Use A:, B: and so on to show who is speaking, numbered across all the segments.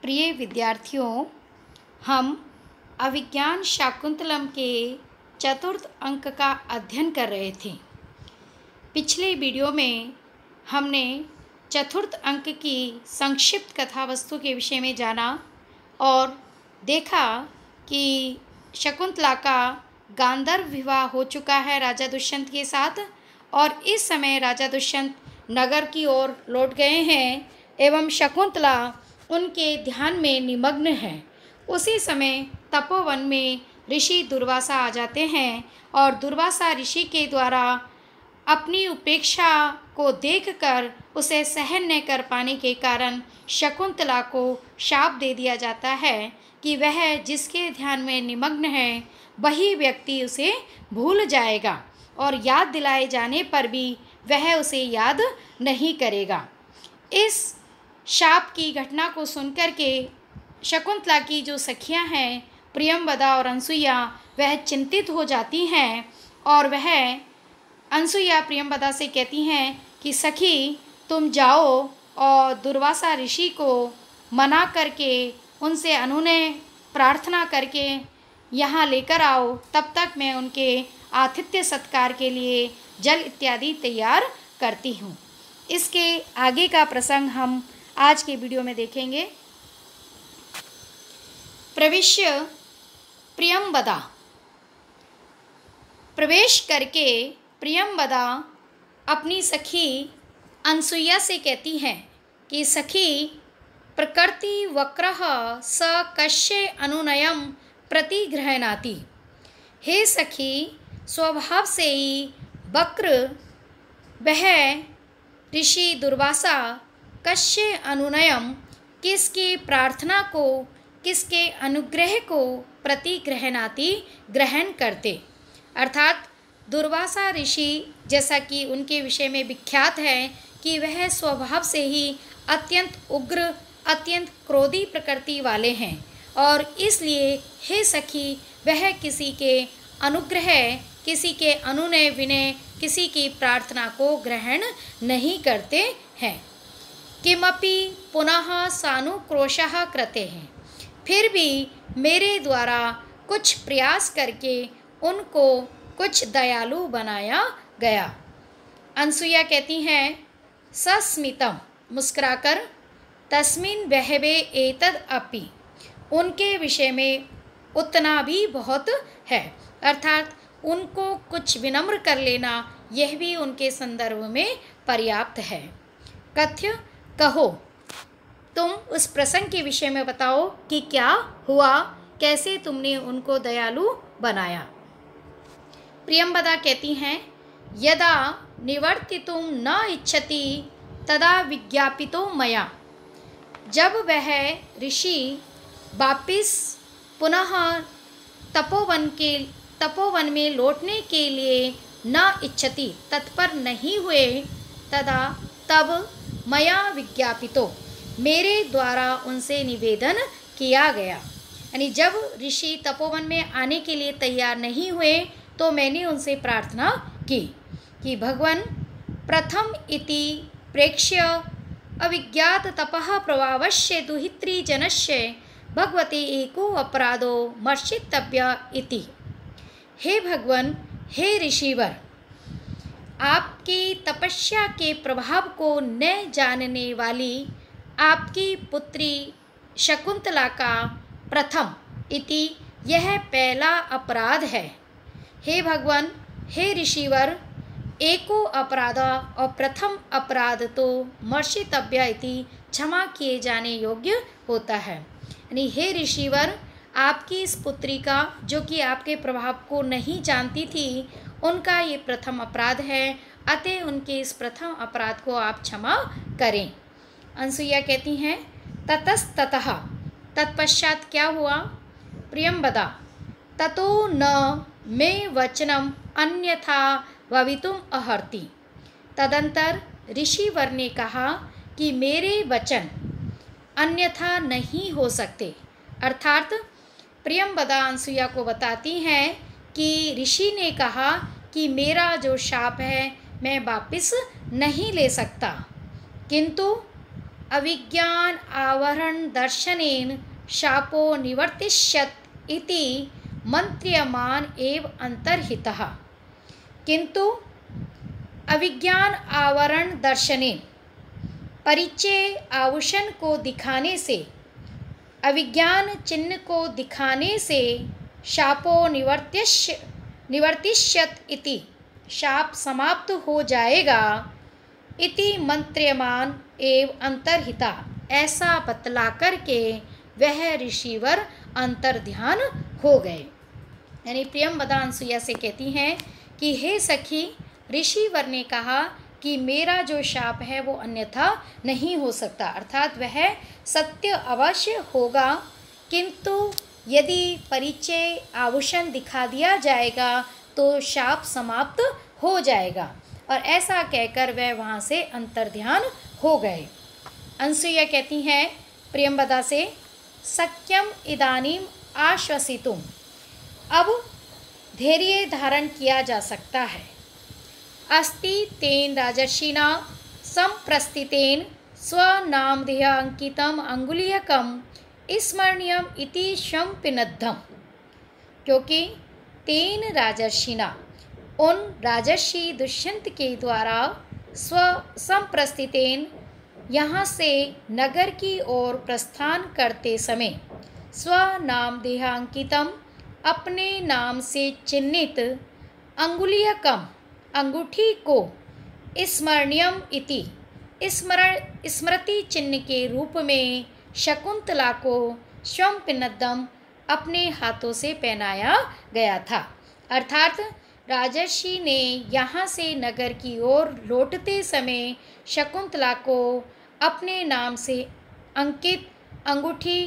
A: प्रिय विद्यार्थियों, हम अभिज्ञान शाकुंतलम के चतुर्थ अंक का अध्ययन कर रहे थे। पिछले वीडियो में हमने चतुर्थ अंक की संक्षिप्त कथा वस्तु के विषय में जाना और देखा कि शकुंतला का गांधर्व विवाह हो चुका है राजा दुष्यंत के साथ और इस समय राजा दुष्यंत नगर की ओर लौट गए हैं एवं शकुंतला उनके ध्यान में निमग्न है। उसी समय तपोवन में ऋषि दुर्वासा आ जाते हैं और दुर्वासा ऋषि के द्वारा अपनी उपेक्षा को देखकर उसे सहन न कर पाने के कारण शकुंतला को शाप दे दिया जाता है कि वह जिसके ध्यान में निमग्न है वही व्यक्ति उसे भूल जाएगा और याद दिलाए जाने पर भी वह उसे याद नहीं करेगा। इस शाप की घटना को सुनकर के शकुंतला की जो सखियां हैं प्रियंवदा और अनसुईया वह चिंतित हो जाती हैं और वह अनसुईया प्रियंवदा से कहती हैं कि सखी तुम जाओ और दुर्वासा ऋषि को मना करके उनसे अनुनय प्रार्थना करके यहाँ लेकर आओ, तब तक मैं उनके आतिथ्य सत्कार के लिए जल इत्यादि तैयार करती हूँ। इसके आगे का प्रसंग हम आज के वीडियो में देखेंगे। प्रविश्य प्रियंवदा। प्रवेश करके प्रियंवदा अपनी सखी अनसुईया से कहती हैं कि सखी प्रकृति वक्रः स कस्य अनुनयम प्रतिगृह्णाति। हे सखी, स्वभाव से ही वक्र वह ऋषि दुर्वासा कस्य अनुनयम किसकी प्रार्थना को, किसके अनुग्रह को प्रतिगृह्णाति ग्रहण करते। अर्थात दुर्वासा ऋषि जैसा कि उनके विषय में विख्यात है कि वह स्वभाव से ही अत्यंत उग्र, अत्यंत क्रोधी प्रकृति वाले हैं और इसलिए हे सखी वह किसी के अनुग्रह, किसी के अनुनय विनय, किसी की प्रार्थना को ग्रहण नहीं करते हैं। किमपि पुनः सानुक्रोशः कृते हैं, फिर भी मेरे द्वारा कुछ प्रयास करके उनको कुछ दयालु बनाया गया। अनसुईया कहती हैं सस्मितम, मुस्कुराकर, तस्मिन् बहवे एतद् अपि, उनके विषय में उतना भी बहुत है। अर्थात उनको कुछ विनम्र कर लेना यह भी उनके संदर्भ में पर्याप्त है। कथ्य, कहो, तुम उस प्रसंग के विषय में बताओ कि क्या हुआ, कैसे तुमने उनको दयालु बनाया। प्रियंवदा कहती हैं यदा निवर्तितुं न इच्छति तदा विज्ञापितो मया। जब वह ऋषि वापिस पुनः तपोवन में लौटने के लिए न इच्छति, तत्पर नहीं हुए, तब मया विज्ञापितो, मेरे द्वारा उनसे निवेदन किया गया। यानी जब ऋषि तपोवन में आने के लिए तैयार नहीं हुए तो मैंने उनसे प्रार्थना की कि भगवान प्रथम इति प्रेक्ष्य अविज्ञात तपः प्रभावस्य दुहित्री जनस्य भगवते एको अपराधो मर्शितव्य इति। हे भगवान, हे ऋषिवर, आपकी तपस्या के प्रभाव को न जानने वाली आपकी पुत्री शकुंतला का प्रथम इति यह पहला अपराध है। हे भगवान, हे ऋषिवर, एको अपराध और प्रथम अपराध तो मर्शितव्य इति क्षमा किए जाने योग्य होता है। यानी हे ऋषिवर, आपकी इस पुत्री का जो कि आपके प्रभाव को नहीं जानती थी उनका ये प्रथम अपराध है, अतः उनके इस प्रथम अपराध को आप क्षमा करें। अनसुईया कहती हैं ततस्ततः, तत्पश्चात क्या हुआ। प्रियंवदा, ततो न मे वचनम अन्यथा भवितुम अर्हति। तदंतर ऋषिवर ने कहा कि मेरे वचन अन्यथा नहीं हो सकते। अर्थात प्रियंवदा अनसुईया को बताती हैं कि ऋषि ने कहा कि मेरा जो शाप है मैं वापस नहीं ले सकता, किंतु अविज्ञान आवरण दर्शनेन शापो निवर्तिष्यत् इति मंत्र्यमान एव अंतर्हितः। किंतु अविज्ञान आवरण दर्शनेन, परिचय आभूषण को दिखाने से, अविज्ञान चिन्ह को दिखाने से शापो निवर्तिष्यत् इति, शाप समाप्त हो जाएगा, इति मंत्र्यमान एव अंतर्हिता, ऐसा बतला करके वह ऋषिवर अंतर्ध्यान हो गए। यानी प्रियंवदा अनसुईया से कहती हैं कि हे सखी, ऋषिवर ने कहा कि मेरा जो शाप है वो अन्यथा नहीं हो सकता, अर्थात वह सत्य अवश्य होगा, किंतु यदि परिचय आभूषण दिखा दिया जाएगा तो शाप समाप्त हो जाएगा। और ऐसा कहकर वह वहाँ से अंतर्ध्यान हो गए। अनसुईया कहती हैं प्रियंवदा से, सक्यम इदानीम आश्वसितुम, अब धैर्य धारण किया जा सकता है। अस्ति तेन राजर्षिणा संप्रस्थितेन स्वनामधेय अंकितम अंगुलीयकम स्मरणीयम इति शम्पिनद्धम, क्योंकि तेन राजर्षिणा, उन राजर्षि दुष्यंत के द्वारा, संप्रस्थितेन, यहाँ से नगर की ओर प्रस्थान करते समय, स्वनामधेयांकितम, अपने नाम से चिन्हित, अंगुलीयकम, अंगूठी को, स्मरणीयम इति, स्मृति चिन्ह के रूप में, शकुंतला को स्वपिनद्धम, अपने हाथों से पहनाया गया था। अर्थात राजर्षि ने यहाँ से नगर की ओर लौटते समय शकुंतला को अपने नाम से अंकित अंगूठी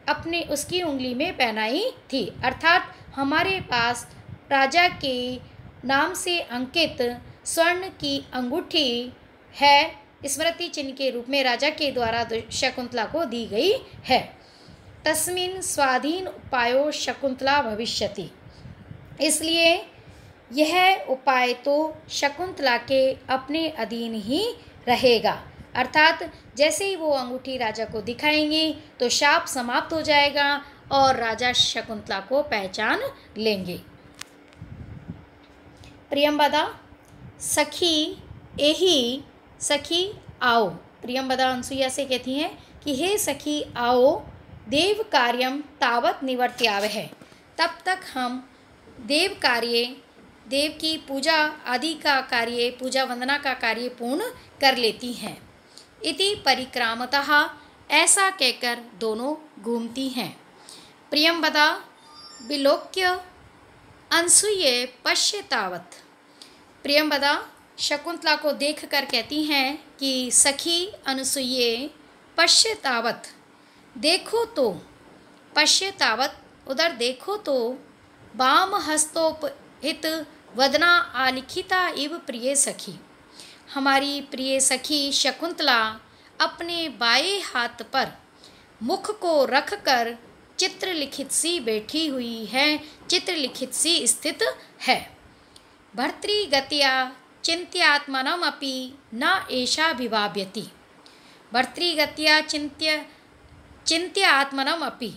A: अपने उसकी उंगली में पहनाई थी। अर्थात हमारे पास राजा के नाम से अंकित स्वर्ण की अंगूठी है, स्मृति चिन्ह के रूप में राजा के द्वारा शकुंतला को दी गई है। तस्मिन् स्वाधीन उपायो शकुंतला भविष्यति, इसलिए यह उपाय तो शकुंतला के अपने अधीन ही रहेगा। अर्थात जैसे ही वो अंगूठी राजा को दिखाएंगी तो शाप समाप्त हो जाएगा और राजा शकुंतला को पहचान लेंगे। प्रियंवदा सखी एही, सखी आओ। प्रियंवदा अनसुईया से कहती हैं कि हे सखी आओ, देव कार्यम तावत निवर्त्यावह, तब तक हम देव कार्य, देव की पूजा आदि का कार्य, पूजा वंदना का कार्य पूर्ण कर लेती हैं। इति परिक्रामतः, ऐसा कहकर दोनों घूमती हैं। प्रियंवदा विलोक्य अनसुये पश्यतावत, प्रियंवदा शकुंतला को देखकर कहती हैं कि सखी अनसुये पश्यतावत, देखो तो, पश्यतावत उधर देखो तो, वाम हस्तोपहित वदना आलिखिता इव प्रिय सखी, हमारी प्रिय सखी शकुंतला अपने बाएं हाथ पर मुख को रखकर चित्रलिखित सी बैठी हुई है, चित्रलिखित सी स्थित है। भर्तृगत्या चिंत्यात्मनमपि न एषा विभाव्यति, भर्तृगत्या चिंत्यात्मनमपि,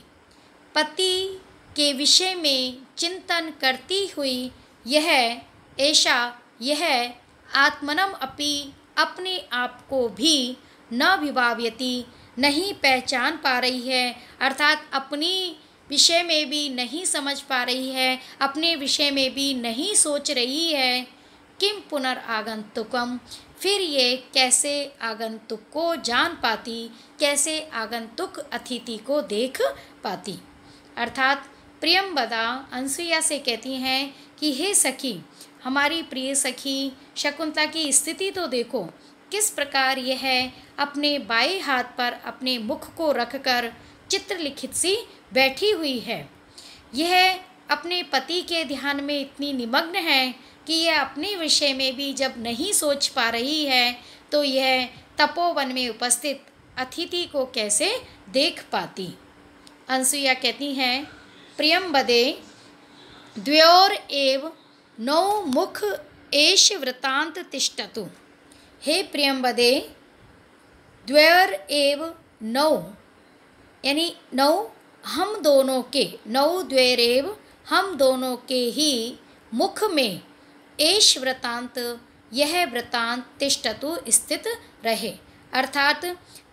A: पति के विषय में चिंतन करती हुई यह ऐशा, यह आत्मनम अपि, अपने आप को भी, न विभाव्यति, नहीं पहचान पा रही है, अर्थात अपनी विषय में भी नहीं समझ पा रही है, अपने विषय में भी नहीं सोच रही है। किम पुनरागंतुकम, फिर ये कैसे आगंतुक को जान पाती, कैसे आगंतुक अतिथि को देख पाती। अर्थात प्रियंवदा अनसुईया से कहती हैं कि हे सखी, हमारी प्रिय सखी शकुंतला की स्थिति तो देखो, किस प्रकार यह अपने बाएं हाथ पर अपने मुख को रखकर चित्रलिखित सी बैठी हुई है। यह अपने पति के ध्यान में इतनी निमग्न है कि यह अपने विषय में भी जब नहीं सोच पा रही है तो यह तपोवन में उपस्थित अतिथि को कैसे देख पाती। अनसुईया कहती हैं प्रियंवदे द्वयोर एव नौ मुख एष वृतांत तिष्ठतु, हे प्रियंवदे, द्वयोर एव नौ, यानी नौ हम दोनों के, नौ द्वैरेव हम दोनों के ही मुख में एष वृतांत, यह वृतांत तिष्ठतु स्थित रहे। अर्थात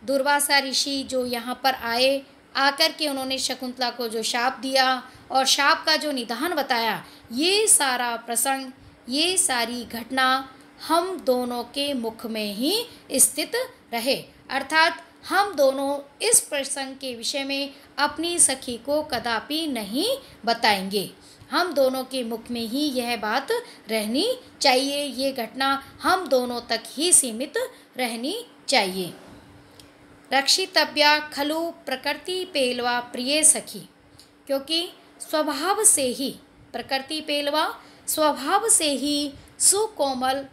A: दुर्वासा ऋषि जो यहाँ पर आए, आकर के उन्होंने शकुंतला को जो शाप दिया और शाप का जो निदान बताया, ये सारा प्रसंग, ये सारी घटना हम दोनों के मुख में ही स्थित रहे। अर्थात हम दोनों इस प्रसंग के विषय में अपनी सखी को कदापि नहीं बताएंगे। हम दोनों के मुख में ही यह बात रहनी चाहिए, ये घटना हम दोनों तक ही सीमित रहनी चाहिए। रक्षितव्या खलु प्रकृति पेलवा प्रिय सखी, क्योंकि स्वभाव से ही प्रकृति पेलवा, स्वभाव से ही सुकोमल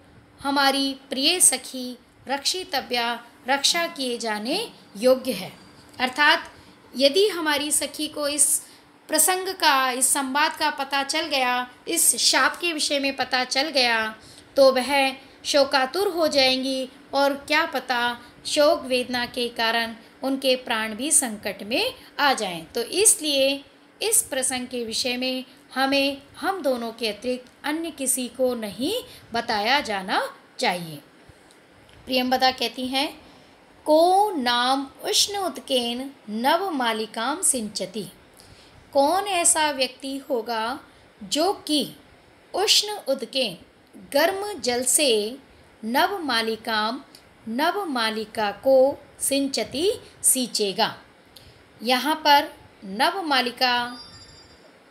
A: हमारी प्रिय सखी रक्षितव्या, रक्षा किए जाने योग्य है। अर्थात यदि हमारी सखी को इस प्रसंग का, इस संवाद का पता चल गया, इस शाप के विषय में पता चल गया, तो वह शोकातुर हो जाएंगी और क्या पता शोक वेदना के कारण उनके प्राण भी संकट में आ जाएं। तो इसलिए इस प्रसंग के विषय में हमें हम दोनों के अतिरिक्त अन्य किसी को नहीं बताया जाना चाहिए। प्रियंवदा कहती हैं, को नाम उष्ण उदकेन नव मालिकाम सिंचती। कौन ऐसा व्यक्ति होगा जो कि उष्ण उदकेन, गर्म जल से नव मालिकाम, नव मालिका को सिंचती, सींचेगा। यहाँ पर नव मालिका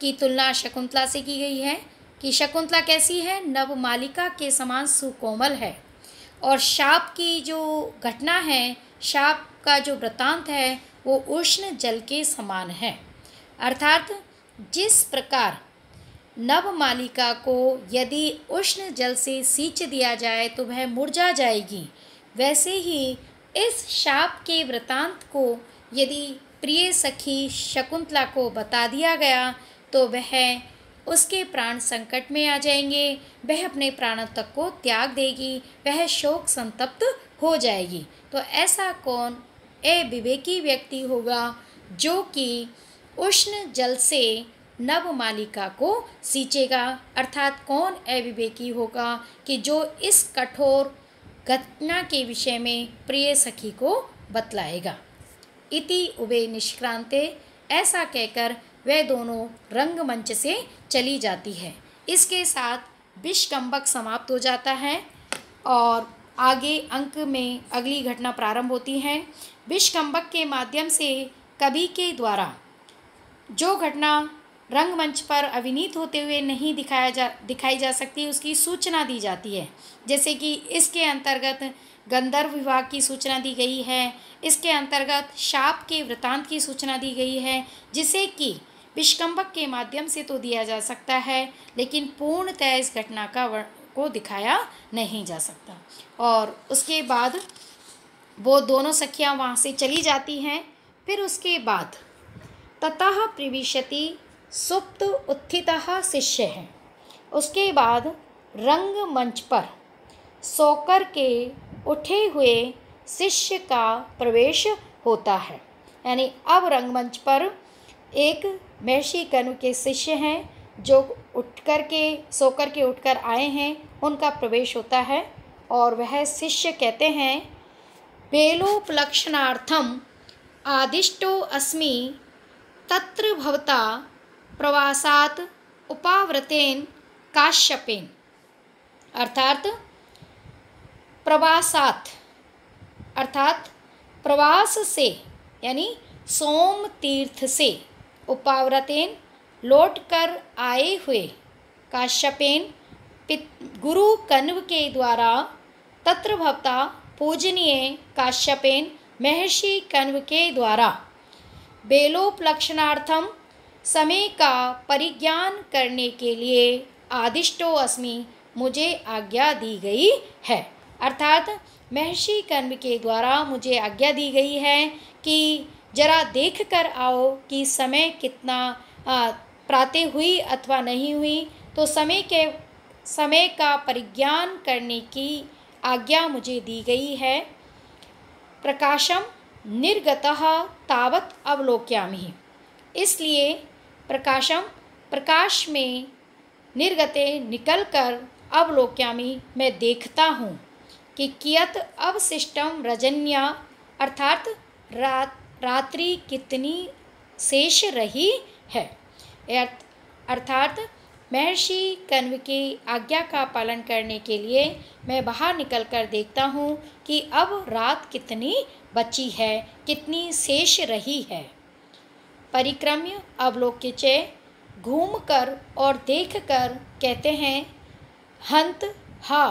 A: की तुलना शकुंतला से की गई है कि शकुंतला कैसी है, नव मालिका के समान सुकोमल है। और शाप की जो घटना है, शाप का जो वृतांत है, वो उष्ण जल के समान है। अर्थात जिस प्रकार नव मालिका को यदि उष्ण जल से सींच दिया जाए तो वह मुरझा जाएगी, वैसे ही इस शाप के वृतांत को यदि प्रिय सखी शकुंतला को बता दिया गया तो वह, उसके प्राण संकट में आ जाएंगे, वह अपने प्राणों तक को त्याग देगी, वह शोक संतप्त हो जाएगी। तो ऐसा कौन अविवेकी व्यक्ति होगा जो कि उष्ण जल से नव मालिका को सींचेगा। अर्थात कौन अविवेकी होगा कि जो इस कठोर घटना के विषय में प्रिय सखी को बतलाएगा। इति उभे निष्क्रांते, ऐसा कहकर वह दोनों रंगमंच से चली जाती है। इसके साथ विषकंबक समाप्त हो जाता है और आगे अंक में अगली घटना प्रारंभ होती है। विषकंबक के माध्यम से कवि के द्वारा जो घटना रंगमंच पर अभिनीत होते हुए नहीं दिखाई जा सकती, उसकी सूचना दी जाती है। जैसे कि इसके अंतर्गत गंधर्व विवाह की सूचना दी गई है, इसके अंतर्गत शाप के वृतांत की सूचना दी गई है, जिसे कि विषकंबक के माध्यम से तो दिया जा सकता है, लेकिन पूर्णतः इस घटना को दिखाया नहीं जा सकता। और उसके बाद वो दोनों सखियाँ वहाँ से चली जाती हैं। फिर उसके बाद ततः प्रविशति सुप्त उत्थितः शिष्य है। उसके बाद रंगमंच पर सोकर के उठे हुए शिष्य का प्रवेश होता है। यानी अब रंगमंच पर एक महर्षि कण्व के शिष्य हैं जो सोकर के उठकर आए हैं, उनका प्रवेश होता है। और वह शिष्य कहते हैं, बेलोपलक्षणार्थम आदिष्टो अस्मि तत्र भवता प्रवासात उपाव्रतेन काश्यपेन। अर्थात प्रवासात, अर्थात प्रवास से, यानी सोम तीर्थ से, उपाव्रतेन लौट कर आए हुए, काश्यपेन गुरु कण्व के द्वारा, तत्र भवता पूजनीय काश्यपेन महर्षि कण्व के द्वारा, बेलोपलक्षणार्थम समय का परिज्ञान करने के लिए आदिष्टो अस्मि मुझे आज्ञा दी गई है। अर्थात महर्षि कण्व के द्वारा मुझे आज्ञा दी गई है कि जरा देख कर आओ कि समय कितना प्रातः हुई अथवा नहीं हुई, तो समय का परिज्ञान करने की आज्ञा मुझे दी गई है। प्रकाशम निर्गतः तावत् अवलोक्यामि। इसलिए प्रकाश में निर्गते निकलकर अवलोक्यामि मैं देखता हूँ कि कियत अवशिष्टम रजन्या अर्थात रात्रि कितनी शेष रही है। अर्थात महर्षि कण्व की आज्ञा का पालन करने के लिए मैं बाहर निकलकर देखता हूँ कि अब रात कितनी बची है, कितनी शेष रही है। परिक्रम्य अवलोक्य च घूमकर और देखकर कहते हैं हंत हा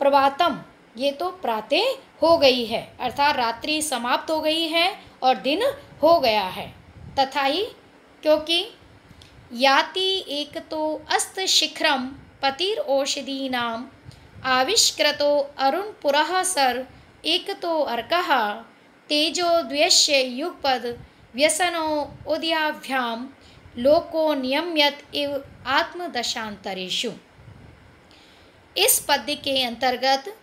A: प्रभातम, ये तो प्रातः हो गई है, अर्थात रात्रि समाप्त हो गई है और दिन हो गया है। तथा ही क्योंकि याति एक तो अस्त शिखरम पतिर औषधीनाम आविष्कृतो अरुण पुरः सर एक तो अर्कः तेजो द्वयस्य युगपद व्यसनो उदयाभ्याम लोको नियम्यत इव आत्मदशांतरेषु। इस पद्य के अंतर्गत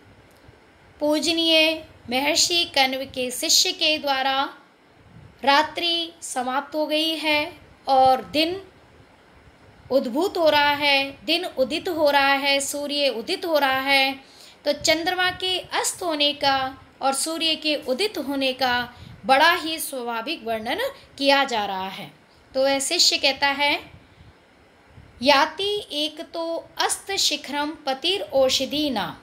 A: पूजनीय महर्षि कण्व के शिष्य के द्वारा रात्रि समाप्त हो गई है और दिन उद्भूत हो रहा है, दिन उदित हो रहा है, सूर्य उदित हो रहा है। तो चंद्रमा के अस्त होने का और सूर्य के उदित होने का बड़ा ही स्वाभाविक वर्णन किया जा रहा है। तो वह शिष्य कहता है याति एक तो अस्त शिखरम पतिर औषधि नाम,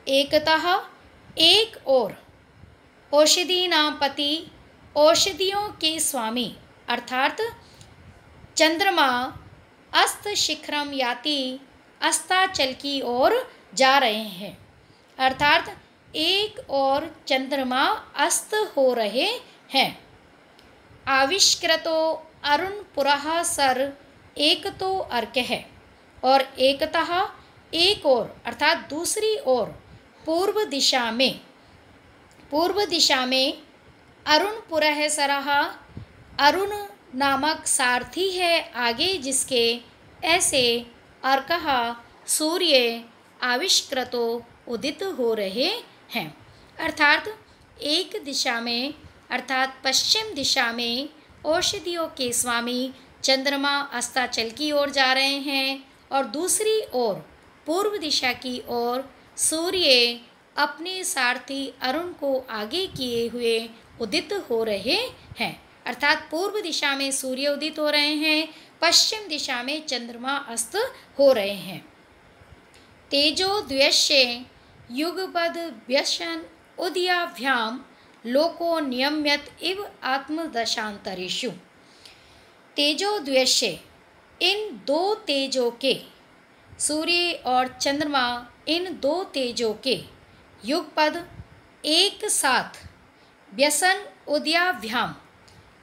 A: एकतः एक और औषधि नाम पति औषधियों के स्वामी अर्थात चंद्रमा अस्त शिखरम याति अस्ताचल की ओर जा रहे हैं। अर्थात एक और चंद्रमा अस्त हो रहे हैं। आविष्कृतो अरुण पुरः सर एक तो अर्क है और एकतः एक और अर्थात दूसरी ओर पूर्व दिशा में अरुण पुरः सरः अरुण नामक सारथी है आगे जिसके ऐसे अर्कः सूर्य आविष्कृतो उदित हो रहे हैं। अर्थात एक दिशा में अर्थात पश्चिम दिशा में औषधियों के स्वामी चंद्रमा अस्ताचल की ओर जा रहे हैं और दूसरी ओर पूर्व दिशा की ओर सूर्य अपने सारथी अरुण को आगे किए हुए उदित हो रहे हैं। अर्थात पूर्व दिशा में सूर्य उदित हो रहे हैं, पश्चिम दिशा में चंद्रमा अस्त हो रहे हैं। तेजो द्वयस्य युगपद व्यसन उदयाभ्याम लोको नियम्यत इव आत्मदशांतरेषु। तेजो द्वयस्य इन दो तेजों के, सूर्य और चंद्रमा इन दो तेजों के युगपद एक साथ व्यसन उदयाभ्याम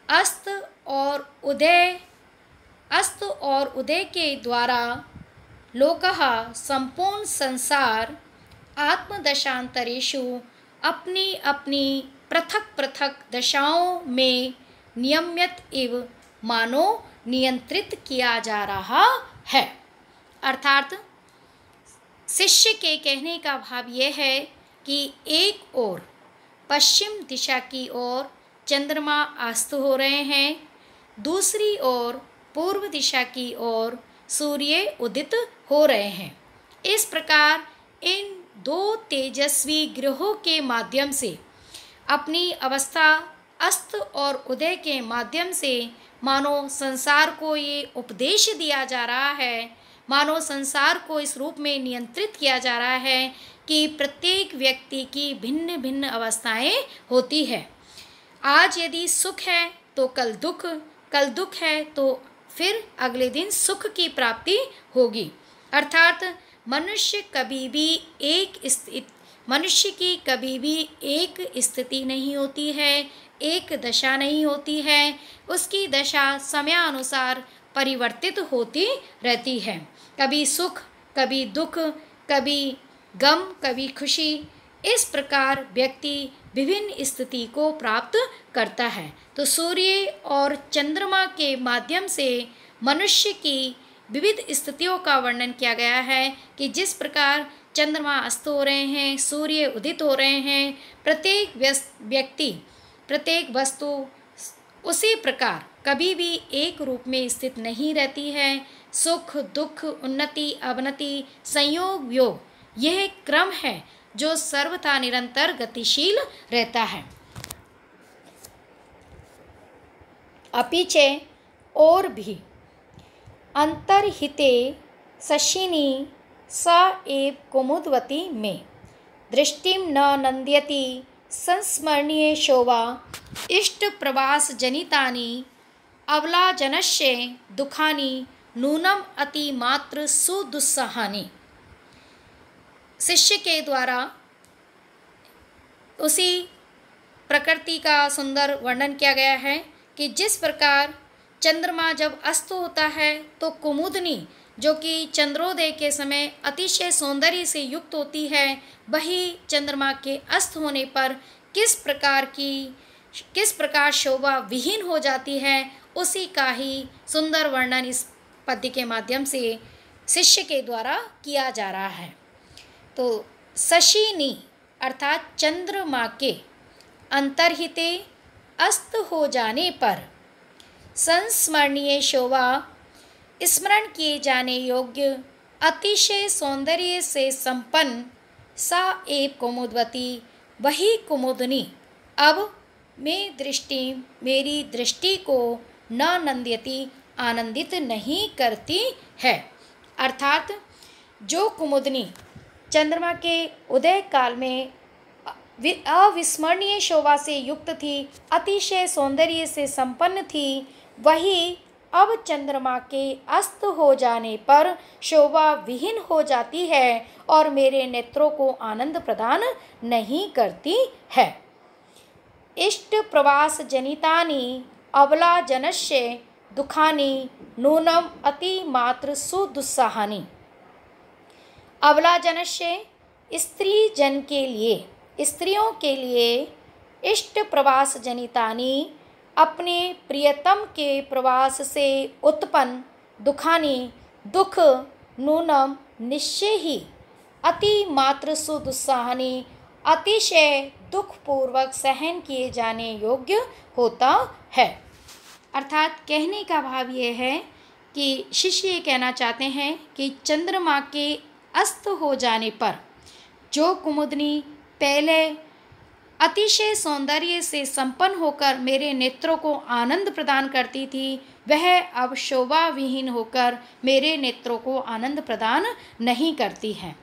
A: अस्त और उदय के द्वारा लोकः संपूर्ण संसार आत्मदशांतरेषु अपनी अपनी पृथक पृथक दशाओं में नियम्यत इव मानो नियंत्रित किया जा रहा है। अर्थात शिष्य के कहने का भाव यह है कि एक ओर पश्चिम दिशा की ओर चंद्रमा अस्त हो रहे हैं, दूसरी ओर पूर्व दिशा की ओर सूर्य उदित हो रहे हैं। इस प्रकार इन दो तेजस्वी ग्रहों के माध्यम से अपनी अवस्था अस्त और उदय के माध्यम से मानो संसार को ये उपदेश दिया जा रहा है, मानो संसार को इस रूप में नियंत्रित किया जा रहा है कि प्रत्येक व्यक्ति की भिन्न भिन्न अवस्थाएं होती है। आज यदि सुख है तो कल दुख है तो फिर अगले दिन सुख की प्राप्ति होगी। अर्थात मनुष्य की कभी भी एक स्थिति नहीं होती है, एक दशा नहीं होती है, उसकी दशा समयानुसार परिवर्तित होती रहती है। कभी सुख, कभी दुख, कभी गम, कभी खुशी, इस प्रकार व्यक्ति विभिन्न स्थिति को प्राप्त करता है। तो सूर्य और चंद्रमा के माध्यम से मनुष्य की विविध स्थितियों का वर्णन किया गया है कि जिस प्रकार चंद्रमा अस्त हो रहे हैं, सूर्य उदित हो रहे हैं, प्रत्येक व्यक्ति, प्रत्येक वस्तु उसी प्रकार कभी भी एक रूप में स्थित नहीं रहती है। सुख दुख, उन्नति अवनति, संयोग वियोग, यह क्रम है जो सर्वथा निरंतर गतिशील रहता है। अपीचे और भी अंतर्हिते शशिनी स एव कुमुदवती में दृष्टिम न नंद्यति संस्मरणीय शोभा इष्ट प्रवास जनितानि अवलाजनस्य दुखानि नूनम अति मात्र सुदुस्सहानि। शिष्य के द्वारा उसी प्रकृति का सुंदर वर्णन किया गया है कि जिस प्रकार चंद्रमा जब अस्त होता है तो कुमुदनी जो कि चंद्रोदय के समय अतिशय सौंदर्य से युक्त होती है, वही चंद्रमा के अस्त होने पर किस प्रकार शोभा विहीन हो जाती है, उसी का ही सुंदर वर्णन इस पद्य के माध्यम से शिष्य के द्वारा किया जा रहा है। तो शशिनी अर्थात चंद्रमा के अंतर्हिते अस्त हो जाने पर संस्मरणीय शोभा स्मरण किए जाने योग्य अतिशय सौंदर्य से संपन्न सा एव कुमुदवती वही कुमुदनी अब मेरी दृष्टि को न नंद्यति आनंदित नहीं करती है। अर्थात जो कुमुदनी चंद्रमा के उदय काल में अविस्मरणीय शोभा से युक्त थी, अतिशय सौंदर्य से संपन्न थी, वही अब चंद्रमा के अस्त हो जाने पर शोभा विहीन हो जाती है और मेरे नेत्रों को आनंद प्रदान नहीं करती है। इष्ट प्रवास जनितानि अबला जनस्य दुखानि नूनम अति मात्र सुदुस्सहानि। अबला जनस्य स्त्री जन के लिए, स्त्रियों के लिए इष्ट प्रवास जनितानि अपने प्रियतम के प्रवास से उत्पन्न दुखानि दुख नूनम निश्चय ही अति मात्र सुदुस्सहानि अतिशय दुखपूर्वक सहन किए जाने योग्य होता है। अर्थात कहने का भाव ये है कि शिष्य ये कहना चाहते हैं कि चंद्रमा के अस्त हो जाने पर जो कुमुदनी पहले अतिशय सौंदर्य से संपन्न होकर मेरे नेत्रों को आनंद प्रदान करती थी, वह अब शोभा विहीन होकर मेरे नेत्रों को आनंद प्रदान नहीं करती है।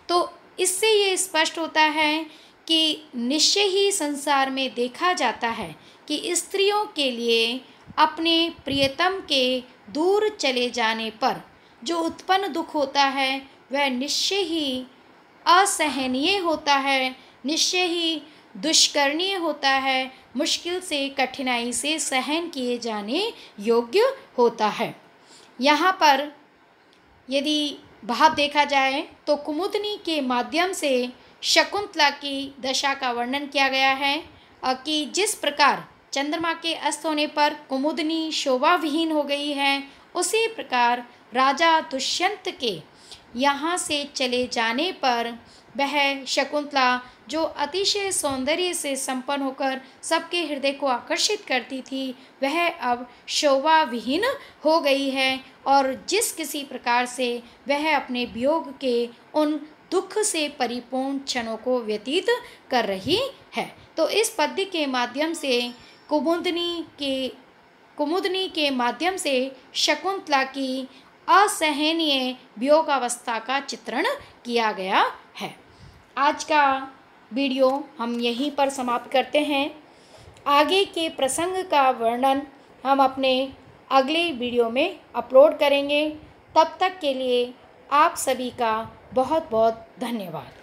A: तो इससे ये स्पष्ट होता है कि निश्चय ही संसार में देखा जाता है कि स्त्रियों के लिए अपने प्रियतम के दूर चले जाने पर जो उत्पन्न दुख होता है वह निश्चय ही असहनीय होता है, निश्चय ही दुष्करणीय होता है, मुश्किल से कठिनाई से सहन किए जाने योग्य होता है। यहाँ पर यदि भाव देखा जाए तो कुमुदनी के माध्यम से शकुंतला की दशा का वर्णन किया गया है कि जिस प्रकार चंद्रमा के अस्त होने पर कुमुदनी शोभा विहीन हो गई है, उसी प्रकार राजा दुष्यंत के यहाँ से चले जाने पर वह शकुंतला जो अतिशय सौंदर्य से संपन्न होकर सबके हृदय को आकर्षित करती थी, वह अब शोभा विहीन हो गई है और जिस किसी प्रकार से वह अपने वियोग के उन दुख से परिपूर्ण क्षणों को व्यतीत कर रही है। तो इस पद्य के माध्यम से कुमुदनी के माध्यम से शकुंतला की असहनीय वियोगावस्था का चित्रण किया गया है। आज का वीडियो हम यहीं पर समाप्त करते हैं। आगे के प्रसंग का वर्णन हम अपने अगले वीडियो में अपलोड करेंगे। तब तक के लिए आप सभी का बहुत बहुत धन्यवाद।